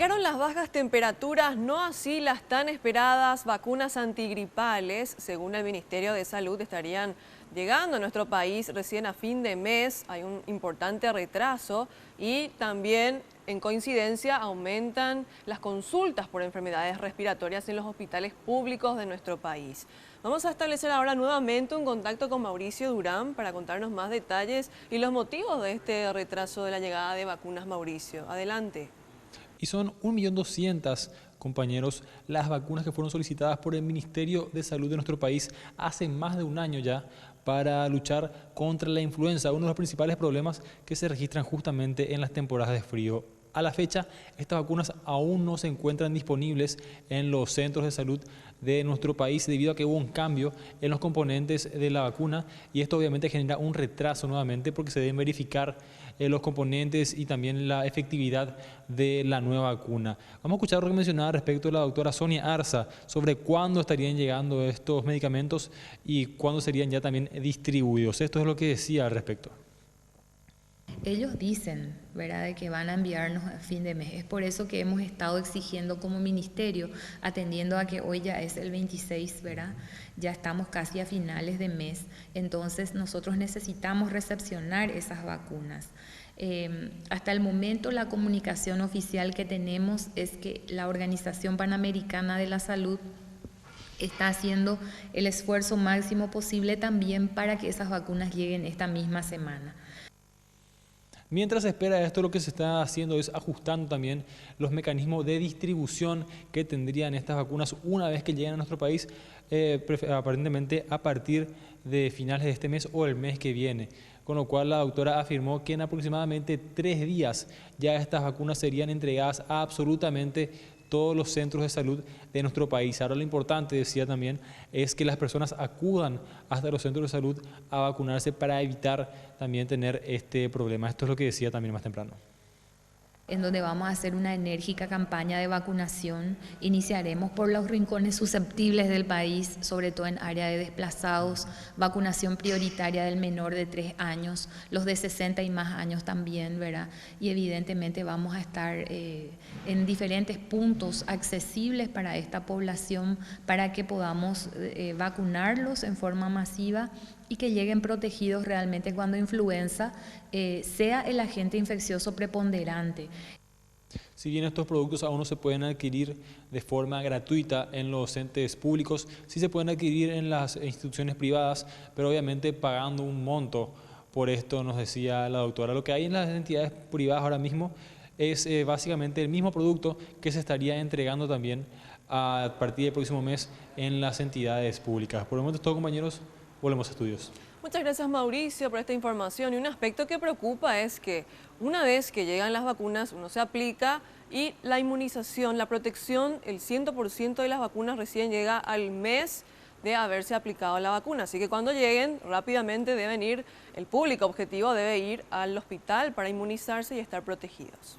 Llegaron las bajas temperaturas, no así las tan esperadas vacunas antigripales. Según el Ministerio de Salud, estarían llegando a nuestro país recién a fin de mes. Hay un importante retraso y también, en coincidencia, aumentan las consultas por enfermedades respiratorias en los hospitales públicos de nuestro país. Vamos a establecer ahora nuevamente un contacto con Mauricio Durán para contarnos más detalles y los motivos de este retraso de la llegada de vacunas. Mauricio, adelante. Y son 1.200.000, compañeros, las vacunas que fueron solicitadas por el Ministerio de Salud de nuestro país hace más de un año ya para luchar contra la influenza, uno de los principales problemas que se registran justamente en las temporadas de frío. A la fecha, estas vacunas aún no se encuentran disponibles en los centros de salud de nuestro país debido a que hubo un cambio en los componentes de la vacuna y esto obviamente genera un retraso nuevamente porque se deben verificar los componentes y también la efectividad de la nueva vacuna. Vamos a escuchar lo que mencionaba respecto de la doctora Sonia Arza sobre cuándo estarían llegando estos medicamentos y cuándo serían ya también distribuidos. Esto es lo que decía al respecto. Ellos dicen, ¿verdad?, de que van a enviarnos a fin de mes. Es por eso que hemos estado exigiendo como ministerio, atendiendo a que hoy ya es el 26, ¿verdad? Ya estamos casi a finales de mes. Entonces nosotros necesitamos recepcionar esas vacunas. Hasta el momento la comunicación oficial que tenemos es que la Organización Panamericana de la Salud está haciendo el esfuerzo máximo posible también para que esas vacunas lleguen esta misma semana. Mientras se espera esto, lo que se está haciendo es ajustando también los mecanismos de distribución que tendrían estas vacunas una vez que lleguen a nuestro país, aparentemente a partir de finales de este mes o el mes que viene. Con lo cual la doctora afirmó que en aproximadamente 3 días ya estas vacunas serían entregadas a absolutamente todos los centros de salud de nuestro país. Ahora lo importante, decía también, es que las personas acudan hasta los centros de salud a vacunarse para evitar también tener este problema. Esto es lo que decía también más temprano. En donde vamos a hacer una enérgica campaña de vacunación. Iniciaremos por los rincones susceptibles del país, sobre todo en área de desplazados, vacunación prioritaria del menor de 3 años, los de 60 y más años también, ¿verdad? Y evidentemente vamos a estar en diferentes puntos accesibles para esta población para que podamos vacunarlos en forma masiva y que lleguen protegidos realmente cuando influenza sea el agente infeccioso preponderante. Si bien estos productos aún no se pueden adquirir de forma gratuita en los entes públicos, sí se pueden adquirir en las instituciones privadas, pero obviamente pagando un monto por esto, nos decía la doctora. Lo que hay en las entidades privadas ahora mismo es básicamente el mismo producto que se estaría entregando también a partir del próximo mes en las entidades públicas. Por el momento es todo, compañeros. Volvemos a estudios. Muchas gracias, Mauricio, por esta información. Y un aspecto que preocupa es que una vez que llegan las vacunas, uno se aplica y la inmunización, la protección, el 100% de las vacunas recién llega al mes de haberse aplicado la vacuna. Así que cuando lleguen, rápidamente deben ir, el público objetivo debe ir al hospital para inmunizarse y estar protegidos.